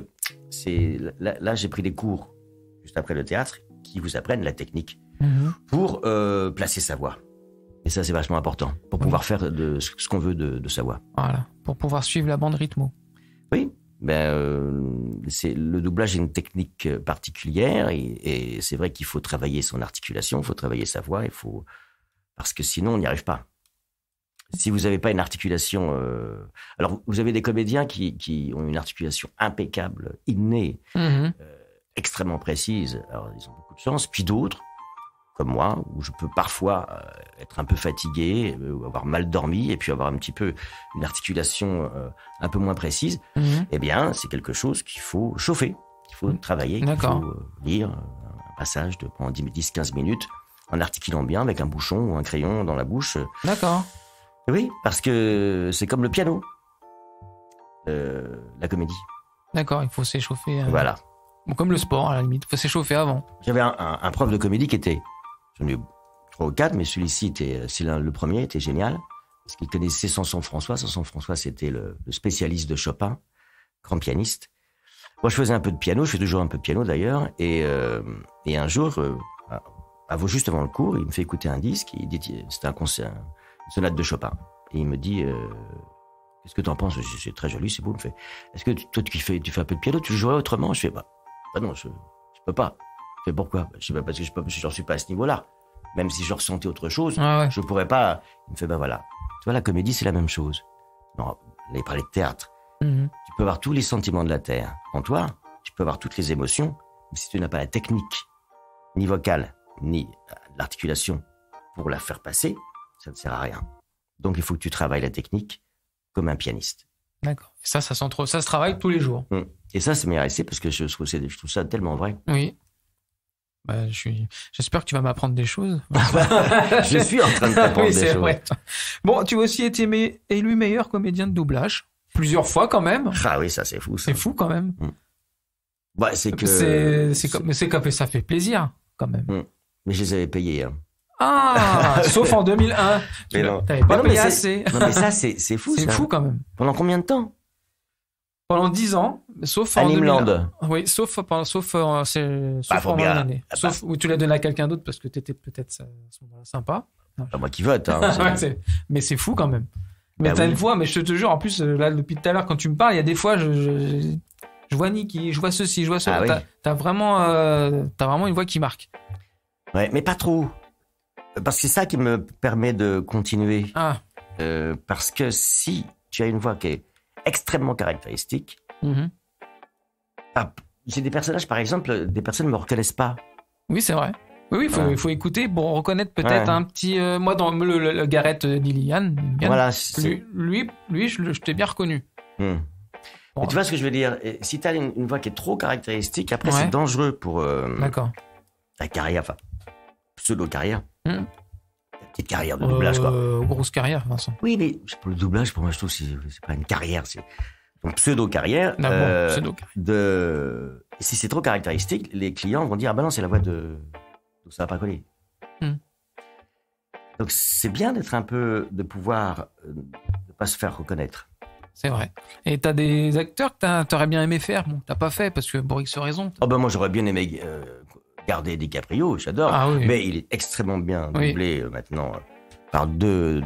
là, j'ai pris des cours juste après le théâtre qui vous apprennent la technique pour placer sa voix. Et ça, c'est vachement important pour pouvoir faire ce qu'on veut de sa voix. Voilà, pour pouvoir suivre la bande rythmo. Oui, le doublage est une technique particulière et c'est vrai qu'il faut travailler son articulation, il faut travailler sa voix, parce que sinon, on n'y arrive pas. Si vous n'avez pas une articulation... Alors, vous avez des comédiens qui ont une articulation impeccable, innée, extrêmement précise. Alors, ils ont beaucoup de chance. Puis d'autres, comme moi, où je peux parfois être un peu fatigué, ou avoir mal dormi, et puis avoir un petit peu une articulation un peu moins précise. Eh bien, c'est quelque chose qu'il faut chauffer, qu'il faut travailler, qu'il faut lire un passage pendant 10-15 minutes, en articulant bien avec un bouchon ou un crayon dans la bouche. D'accord. Oui, parce que c'est comme le piano, la comédie. D'accord, il faut s'échauffer. Voilà. Bon, comme le sport, à la limite, il faut s'échauffer avant. J'avais un prof de comédie qui était, j'en ai eu 3 ou 4, mais celui-ci le premier était génial, parce qu'il connaissait Samson François. Samson François, c'était le spécialiste de Chopin, grand pianiste. Moi, je faisais un peu de piano, je fais toujours un peu de piano d'ailleurs, et un jour, juste avant le cours, il me fait écouter un disque, il dit, c'était un concert, une sonate de Chopin. Et il me dit, qu'est-ce que t'en penses? C'est très joli, c'est beau. Il me fait, est-ce que toi, tu fais un peu de piano, tu jouerais autrement? Je fais, bah non, je peux pas. Je fais, pourquoi? Je sais pas, parce que j'en suis pas à ce niveau-là. Même si je ressentais autre chose, je pourrais pas. Il me fait, voilà. Tu vois, la comédie, c'est la même chose. Non, là, il parlait de théâtre. Tu peux avoir tous les sentiments de la terre en toi, tu peux avoir toutes les émotions, mais si tu n'as pas la technique, ni vocale, ni l'articulation pour la faire passer, ça ne sert à rien. Donc, il faut que tu travailles la technique comme un pianiste. D'accord. Et ça se travaille tous les jours. Et ça, c'est mes essais parce que je trouve ça tellement vrai. Oui. Bah, j'espère que tu vas m'apprendre des choses. Je suis en train de t'apprendre des choses. Vrai. Bon, tu as aussi été élu meilleur comédien de doublage. Plusieurs fois, quand même. Ah oui, ça, c'est fou, ça. C'est fou, quand même. Ouais, c'est que... ça fait plaisir, quand même. Mais je les avais payés, hein. Ah, sauf en 2001. Tu n'avais pas payé assez. Non, mais ça, c'est fou, ça. C'est fou, quand même. Pendant combien de temps? Pendant 10 ans, sauf en 2001. Oui, sauf pendant une année. Sauf où tu l'as donné à quelqu'un d'autre parce que t'étais peut-être à ce moment-là sympa. Pas moi qui vote, hein. Mais c'est fou, quand même. Mais t'as une fois, mais je te jure, en plus, là, depuis tout à l'heure, quand tu me parles, il y a des fois, je vois Niki, je vois ceci, je vois ça. T'as vraiment une voix qui marque. Ouais, mais pas trop. Parce que c'est ça qui me permet de continuer. Parce que si tu as une voix qui est extrêmement caractéristique, j'ai des personnages, par exemple, des personnes ne me reconnaissent pas. Oui, c'est vrai. Oui, il faut écouter pour reconnaître peut-être un petit... moi, dans le Gareth Lillian, voilà, lui, je t'ai bien reconnu. Mais tu vois ce que je veux dire? Si tu as une voix qui est trop caractéristique, après, c'est dangereux pour ta carrière. Enfin, pseudo-carrière. Petite carrière de doublage, quoi. Grosse carrière, Vincent. Oui, mais pour le doublage, pour moi, je trouve que c'est pas une carrière, c'est une pseudo-carrière. Et si c'est trop caractéristique, les clients vont dire, ah ben non, c'est la voix de... Donc ça va pas coller. Donc c'est bien d'être un peu, de pouvoir ne pas se faire reconnaître. C'est vrai. Et t'as des acteurs que t'aurais bien aimé faire, bon, t'as pas fait parce que pour X raison. Oh ben moi j'aurais bien aimé garder DiCaprio, j'adore. Ah, oui. Mais il est extrêmement bien doublé maintenant par deux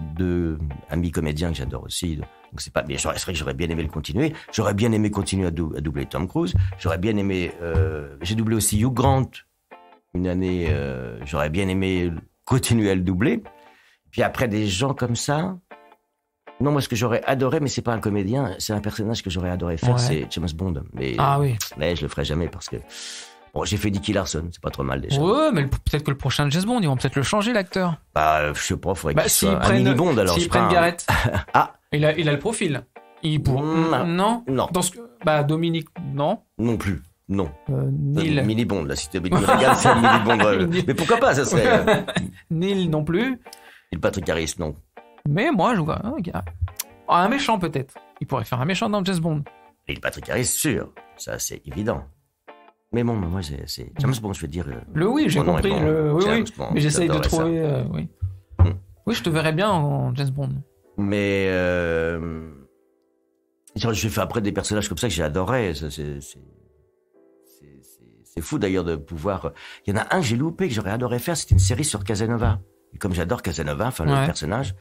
amis comédiens que j'adore aussi. Donc c'est pas. Mais c'est vrai que j'aurais bien aimé le continuer. J'aurais bien aimé continuer à doubler Tom Cruise. J'aurais bien aimé. J'ai doublé aussi Hugh Grant une année. J'aurais bien aimé continuer à le doubler. Puis après des gens comme ça. Non, moi, ce que j'aurais adoré, mais c'est pas un comédien, c'est un personnage que j'aurais adoré faire, c'est James Bond. Mais je le ferai jamais parce que bon, j'ai fait Nicky Larson, c'est pas trop mal déjà. Ouais, mais peut-être que le prochain James Bond, ils vont peut-être le changer l'acteur. Bah, je sais pas, faudrait qu'il soit un mini Bond alors. S'ils prennent Garrett. Ah, il a le profil. Non. Dans Dominique, non. Non plus. Non. Neil. Mini Bond, là, si tu me regardes, c'est un mini Bond. Mais pourquoi pas, ça serait. Neil non plus. Et Patrick Harris, non. Mais moi, je vois un méchant peut-être. Il pourrait faire un méchant dans James Bond. Et Patrick Harris, sûr. Ça, c'est évident. Mais bon, moi, c'est James Bond, je veux dire. J'ai compris. Oui. Mais j'essaye de trouver. Oui. Oui, je te verrais bien en James Bond. Mais j'ai fait après des personnages comme ça que j'ai adoré. C'est fou d'ailleurs de pouvoir. Il y en a un que j'ai loupé que j'aurais adoré faire. C'était une série sur Casanova. Et comme j'adore Casanova, le personnage.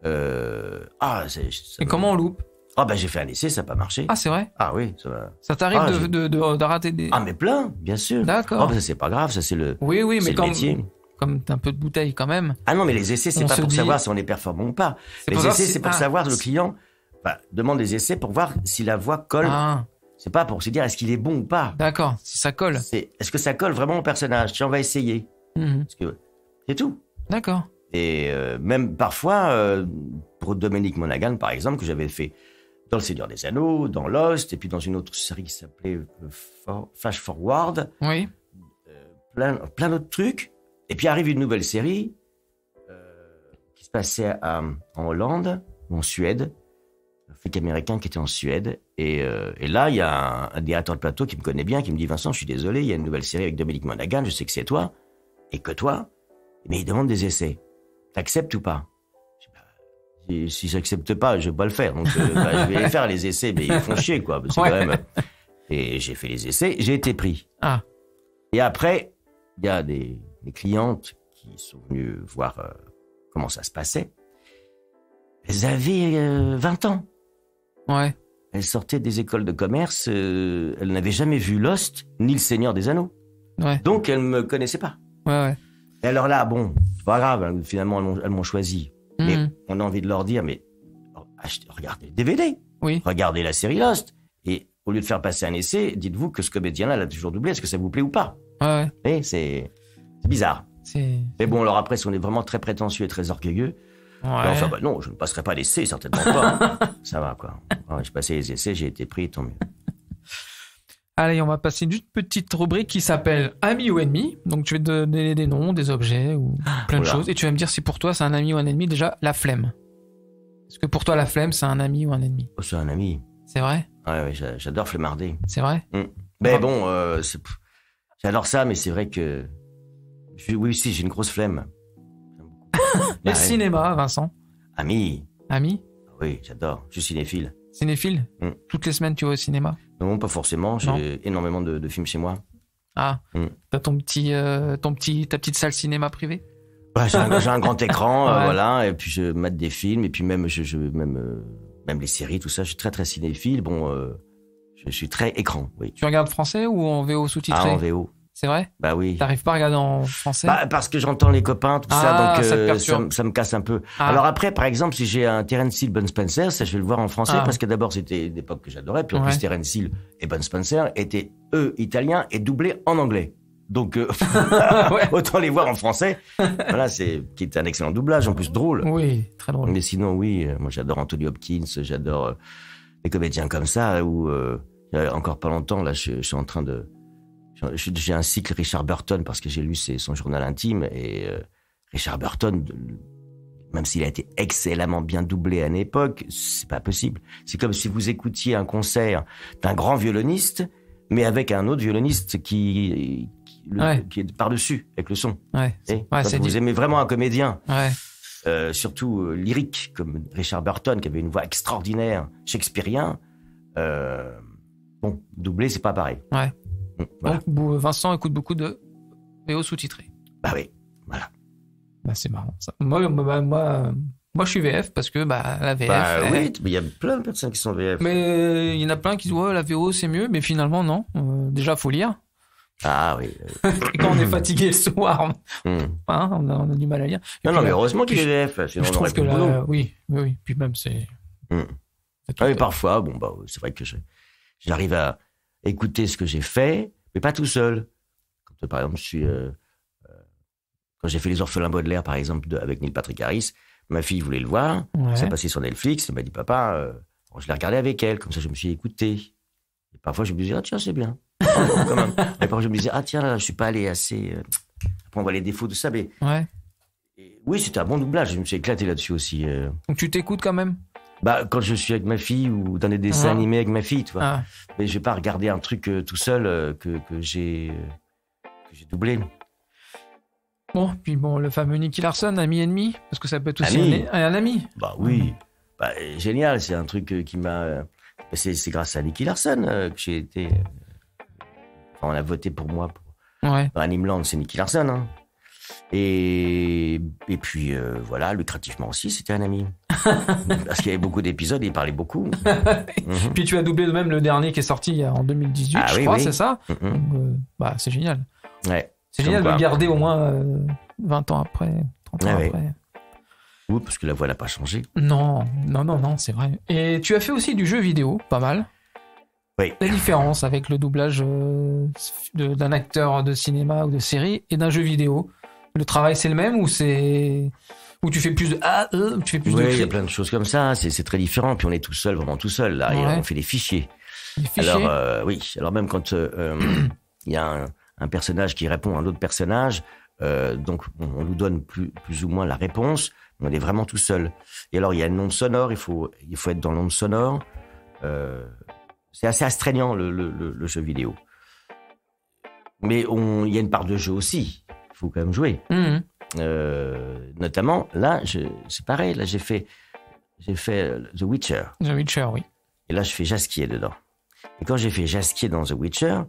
Et comment on loupe? J'ai fait un essai, ça n'a pas marché. Ah, c'est vrai? Ah oui, ça va. Ça t'arrive de rater des... Ah, mais plein, bien sûr. D'accord. Ça, c'est pas grave, ça, c'est le mais le métier. Comme t'as un peu de bouteille quand même. Ah non, mais les essais, c'est pas pour savoir si on est performant ou pas. Les essais, c'est pour savoir, le client demande des essais pour voir si la voix colle. C'est pas pour se dire est-ce qu'il est bon ou pas. D'accord, si ça colle. Est-ce que ça colle vraiment au personnage? Tiens, on va essayer. C'est tout. D'accord. Et même parfois, pour Dominique Monaghan, par exemple, que j'avais fait dans Le Seigneur des Anneaux, dans Lost, et puis dans une autre série qui s'appelait Flash Forward. Oui. Plein d'autres trucs. Et puis arrive une nouvelle série qui se passait en Hollande, ou en Suède, un flic américain qui était en Suède. Et là, il y a un directeur de plateau qui me connaît bien, qui me dit « Vincent, je suis désolé, il y a une nouvelle série avec Dominique Monaghan, je sais que c'est toi, et que toi, mais il demande des essais. T'acceptes ou pas ?» Si j'accepte pas, je vais pas le faire. Donc, je vais les faire, les essais, mais ils font chier, quoi. C'est quand même... Et j'ai fait les essais, j'ai été pris. Ah. Et après, il y a des clientes qui sont venues voir comment ça se passait. Elles avaient 20 ans. Ouais. Elles sortaient des écoles de commerce, elles n'avaient jamais vu Lost, ni Le Seigneur des Anneaux. Ouais. Donc, elles me connaissaient pas. Ouais. Et alors là, bon, c'est pas grave, hein, finalement, elles m'ont choisi. Mais on a envie de leur dire, mais regardez le DVD. Oui. Regardez la série Lost. Et au lieu de faire passer un essai, dites-vous que ce comédien-là l'a toujours doublé. Est-ce que ça vous plaît ou pas? Ouais. Et c'est bizarre. Mais bon, alors après, si on est vraiment très prétentieux et très orgueilleux, enfin, non, je ne passerai pas l'essai, certainement pas. Ça va, quoi. J'ai passé les essais, j'ai été pris, tant mieux. Allez, on va passer une petite rubrique qui s'appelle Ami ou ennemi. Donc, je vais te donner des noms, des objets ou plein de choses. Et tu vas me dire si pour toi, c'est un ami ou un ennemi. Déjà, la flemme. Est-ce que pour toi, la flemme, c'est un ami ou un ennemi? C'est un ami. C'est vrai? Ouais, j'adore flemmarder. C'est vrai? Mais bon, j'adore ça, mais c'est vrai que... Oui, si, j'ai une grosse flemme. Le cinéma, Vincent? Ami. Ami? Oui, j'adore. Je suis cinéphile. Cinéphile? Toutes les semaines, tu vas au cinéma? Non, pas forcément. J'ai énormément de films chez moi. Ah. T'as ta petite salle cinéma privée? Ouais, j'ai un grand écran, voilà. Et puis je mate des films, et puis même même les séries, tout ça. Je suis très très cinéphile. Bon, je suis très écran. Oui. Tu regardes français ou en VO sous-titré? En VO. C'est vrai? Bah oui. T'arrives pas à regarder en français? Parce que j'entends les copains, tout ça, donc ça me casse un peu. Ah. Alors après, par exemple, si j'ai un Terence Hill, Bud Spencer, ça je vais le voir en français, parce que d'abord c'était l'époque que j'adorais, puis en plus Terence Hill et Bud Spencer étaient eux italiens et doublés en anglais. Donc autant les voir en français. Voilà, qui est un excellent doublage, en plus drôle. Oui, très drôle. Mais sinon, oui, moi j'adore Anthony Hopkins, j'adore les comédiens comme ça, où encore pas longtemps, là, je suis en train de... J'ai un cycle Richard Burton parce que j'ai lu son journal intime et Richard Burton, même s'il a été excellemment bien doublé à une époque, c'est pas possible. C'est comme si vous écoutiez un concert d'un grand violoniste, mais avec un autre violoniste qui est par-dessus, avec le son. Ouais. Vous aimez vraiment un comédien, surtout lyrique, comme Richard Burton, qui avait une voix extraordinaire, shakespearien, doublé, c'est pas pareil. Ouais. Voilà. Donc, Vincent écoute beaucoup de VO sous-titré. Bah oui, voilà. Bah, c'est marrant, ça. Moi, je suis VF parce que, la VF. Oui, mais il y a plein de personnes qui sont VF. Mais il y en a plein qui disent, la VO, c'est mieux, mais finalement, non. Déjà, faut lire. Ah oui. Et quand on est fatigué le soir, on a du mal à lire. Et mais heureusement qu'il est VF. Sinon je trouve que là, oui. Puis même, c'est. Mais parfois, c'est vrai que j'arrive à écouter ce que j'ai fait, mais pas tout seul. Quand, par exemple, quand j'ai fait Les Orphelins Baudelaire, par exemple, avec Neil Patrick Harris, ma fille voulait le voir. C'est passé sur Netflix. Elle m'a dit, papa, je l'ai regardé avec elle. Comme ça, je me suis écouté. Et parfois, je me disais, tiens, c'est bien. Quand même. Et parfois, je me disais, tiens, là, je suis pas allé assez. Après, on voit les défauts de ça, mais. Oui, c'était un bon doublage. Je me suis éclaté là-dessus aussi. Donc, tu t'écoutes quand même? Quand je suis avec ma fille ou dans des dessins animés avec ma fille, tu vois. Mais je vais pas regarder un truc tout seul que j'ai doublé. Bon, puis le fameux Nicky Larson, ami ennemi, parce que ça peut être aussi un ami. Bah oui, génial, c'est un truc qui m'a... C'est grâce à Nicky Larson que j'ai été... on a voté pour moi. Dans Animeland, c'est Nicky Larson. Hein. Et puis, voilà, lucrativement aussi, c'était un ami. Parce qu'il y avait beaucoup d'épisodes, il parlait beaucoup. Puis tu as doublé même le dernier qui est sorti en 2018, je crois, c'est ça. Donc, c'est génial. Ouais. C'est génial de le garder au moins 20 ans après, 30 ans après. Oui, parce que la voix n'a pas changé. Non, c'est vrai. Et tu as fait aussi du jeu vidéo, pas mal. Oui. La différence avec le doublage d'un acteur de cinéma ou de série et d'un jeu vidéo, le travail c'est le même ou tu fais plus de tu fais plus de il y a plein de choses comme ça, c'est très différent. Puis on est tout seul, vraiment tout seul là, et on fait des fichiers. Alors même quand il y a un personnage qui répond à un autre personnage, donc on nous donne plus ou moins la réponse, on est vraiment tout seul. Et alors il y a une onde sonore, il faut être dans l'onde sonore. C'est assez astreignant le jeu vidéo. Mais il y a une part de jeu aussi, il faut quand même jouer. Notamment, là, c'est pareil, là j'ai fait The Witcher. The Witcher, oui. Et là je fais Jaskier dedans. Et quand j'ai fait Jaskier dans The Witcher,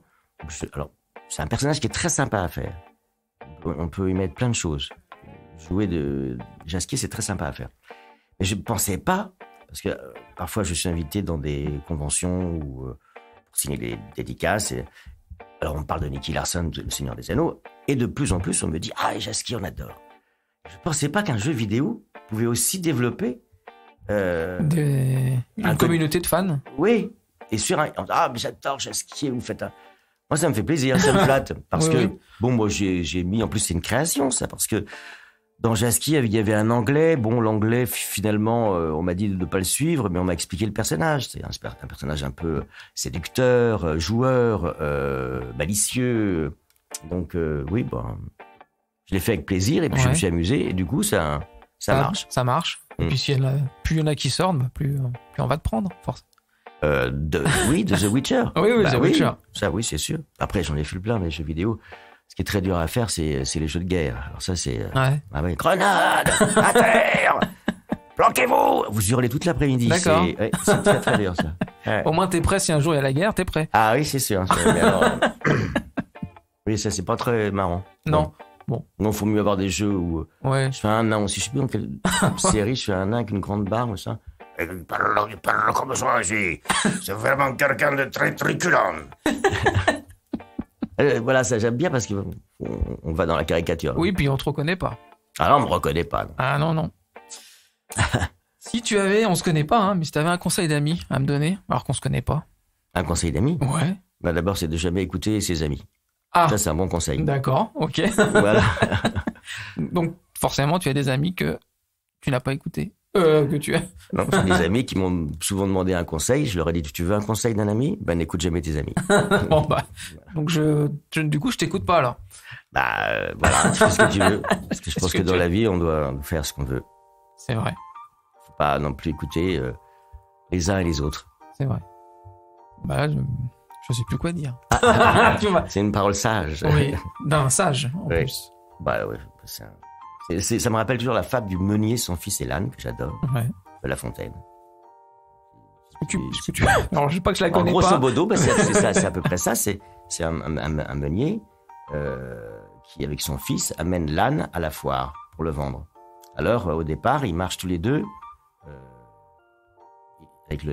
alors c'est un personnage qui est très sympa à faire. On peut y mettre plein de choses. Jouer de Jaskier, c'est très sympa à faire. Mais je ne pensais pas, parce que parfois je suis invité dans des conventions pour signer des dédicaces. Alors on parle de Nicky Larson, le Seigneur des Anneaux, et de plus en plus on me dit « Jaskier, on adore ». Je ne pensais pas qu'un jeu vidéo pouvait aussi développer... une communauté de fans. Oui, et sur mais j'adore Jaskier, vous faites un... Moi, ça me fait plaisir, ça me flatte. Parce que, moi, j'ai mis, en plus, c'est une création, ça, parce que dans Jaskier, il y avait un anglais. Bon, l'anglais, finalement, on m'a dit de ne pas le suivre, mais on m'a expliqué le personnage. C'est un personnage un peu séducteur, joueur, malicieux. Donc, je l'ai fait avec plaisir, et puis je me suis amusé, et du coup, ça marche. Ça marche. Et puis, plus il y en a qui sortent, plus on va te prendre, forcément. De The Witcher. Oui, The Witcher. Ça, oui, c'est sûr. Après, j'en ai fait plein, les jeux vidéo. Ce qui est très dur à faire, c'est les jeux de guerre. Alors ça, c'est... Grenade à terre. Planquez-vous. Vous hurlez toute l'après-midi. D'accord. C'est très, très dur, ça. Ouais. Au moins, t'es prêt si un jour il y a la guerre, t'es prêt. Ah oui, c'est sûr. Mais alors, oui, ça, c'est pas très marrant. Non. Bon. Non, faut mieux avoir des jeux où... Je fais un nain aussi. Je sais plus dans quelle série je fais un nain avec une grande barbe, ça. Il parle comme ça ici. C'est vraiment quelqu'un de très truculent. Voilà, ça j'aime bien parce qu'on va dans la caricature. Oui, puis on te reconnaît pas. Ah non, on me reconnaît pas. Non. Ah non. Si tu avais, on se connaît pas, mais si tu avais un conseil d'amis à me donner, alors qu'on se connaît pas. Un conseil d'amis ? Ouais. D'abord, c'est de jamais écouter ses amis. Ça, c'est un bon conseil. D'accord, ok. Voilà. Donc, forcément, tu as des amis que tu n'as pas écoutés. Que tu as. Non, j'ai des amis qui m'ont souvent demandé un conseil. Je leur ai dit, tu veux un conseil d'un ami? Ben, n'écoute jamais tes amis. Bon, bah. Donc, du coup, je t'écoute pas, alors. Voilà, tu fais ce que tu veux. Parce que je pense que dans la vie, on doit faire ce qu'on veut. C'est vrai. Faut pas non plus écouter les uns et les autres. C'est vrai. Bah, je sais plus quoi dire. C'est une parole sage. Oui, d'un sage, en plus. Bah, ouais, ça me rappelle toujours la fable du meunier, son fils et l'âne, que j'adore. Ouais. De La Fontaine. Alors, je sais pas que je la connais grosso pas. modo, c'est à peu près ça. C'est un meunier qui, avec son fils, amène l'âne à la foire pour le vendre. Alors, au départ, ils marchent tous les deux avec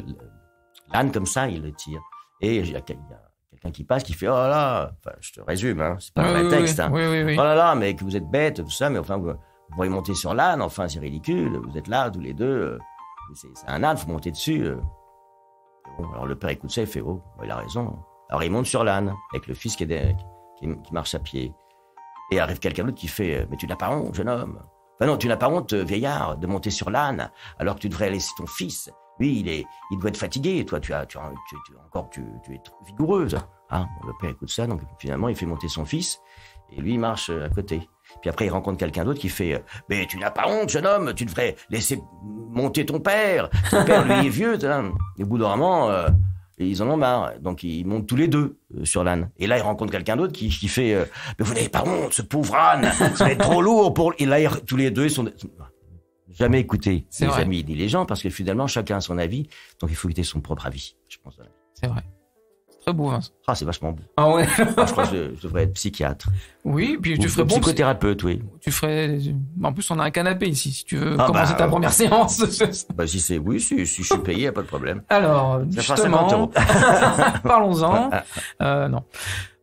l'âne comme ça, il le tire. Et il y a quelqu'un qui passe, qui fait « Oh là là !» Enfin, je te résume, hein, c'est pas un vrai texte. Hein. Oui. « Oh là là, mais que vous êtes bête, tout ça, mais enfin, vous pourriez monter sur l'âne, enfin, c'est ridicule, vous êtes là, tous les deux, c'est un âne, faut monter dessus. » Bon, alors le père écoute ça, il fait « Oh, il a raison. » Alors il monte sur l'âne, avec le fils qui marche à pied. Et arrive quelqu'un d'autre qui fait « Mais tu n'as pas honte, jeune homme. Enfin non, tu n'as pas honte, vieillard, de monter sur l'âne, alors que tu devrais laisser ton fils. Lui, il doit être fatigué. Toi, tu es vigoureuse. » Ah, bon, le père écoute ça, donc finalement, il fait monter son fils, et lui, il marche à côté. Puis après, il rencontre quelqu'un d'autre qui fait « Mais tu n'as pas honte, jeune homme, tu devrais laisser monter ton père. Ton père, lui, est vieux. » Et au bout d'un moment, ils en ont marre. Donc, ils montent tous les deux sur l'âne. Et là, il rencontre quelqu'un d'autre qui fait « Mais vous n'avez pas honte, ce pauvre âne. Ça va être trop lourd pour... » Et là, tous les deux, ils sont... Jamais écouter les amis ni les gens, parce que finalement, chacun a son avis. Donc, il faut écouter son propre avis, je pense. C'est vrai. C'est très beau, Vincent. Ah, c'est vachement beau. Ah ouais. Je crois que je devrais être psychiatre. Oui, puis tu ferais bon psychothérapeute, oui. Tu ferais. En plus, on a un canapé ici, si tu veux commencer ta première séance. Si je suis payé, y a pas de problème. Alors, ça justement, fera 50 €. Parlons-en. Non.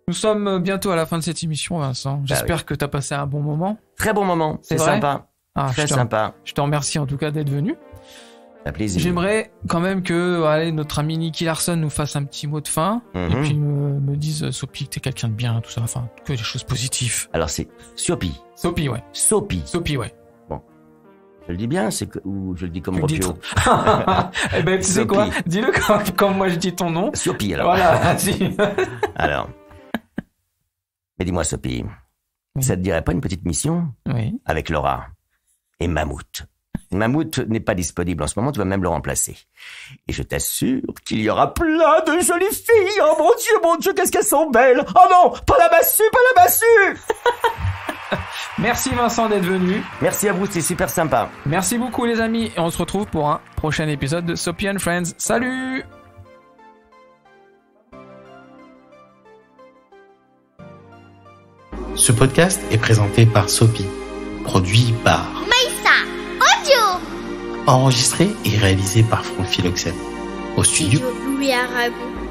Nous sommes bientôt à la fin de cette émission, Vincent. J'espère que tu as passé un bon moment. Très bon moment. C'est sympa. Très sympa. Je te remercie en tout cas d'être venu. Un plaisir. J'aimerais quand même que notre ami Nicky Larson nous fasse un petit mot de fin et puis me dise Sopi que t'es quelqu'un de bien, tout ça, enfin que des choses positives. Alors c'est Sopi. Sopi, ouais. Sopi, ouais. Bon, je le dis bien, ou je le dis comme Ropio. Eh ben tu sais quoi, dis-le comme moi je dis ton nom. Sopi alors. Voilà, vas-y. Alors, mais dis-moi Sopi, ça te dirait pas une petite mission avec Laura et Mammouth? Mammouth n'est pas disponible en ce moment, tu vas même le remplacer. Et je t'assure qu'il y aura plein de jolies filles. Oh mon Dieu, qu'est-ce qu'elles sont belles. Oh non, pas la massue. Merci Vincent d'être venu. Merci à vous, c'est super sympa. Merci beaucoup les amis, et on se retrouve pour un prochain épisode de Sopi and Friends. Salut! Ce podcast est présenté par Sopi, produit par enregistré et réalisé par Franck Philoxène. Au studio Louis Aragon.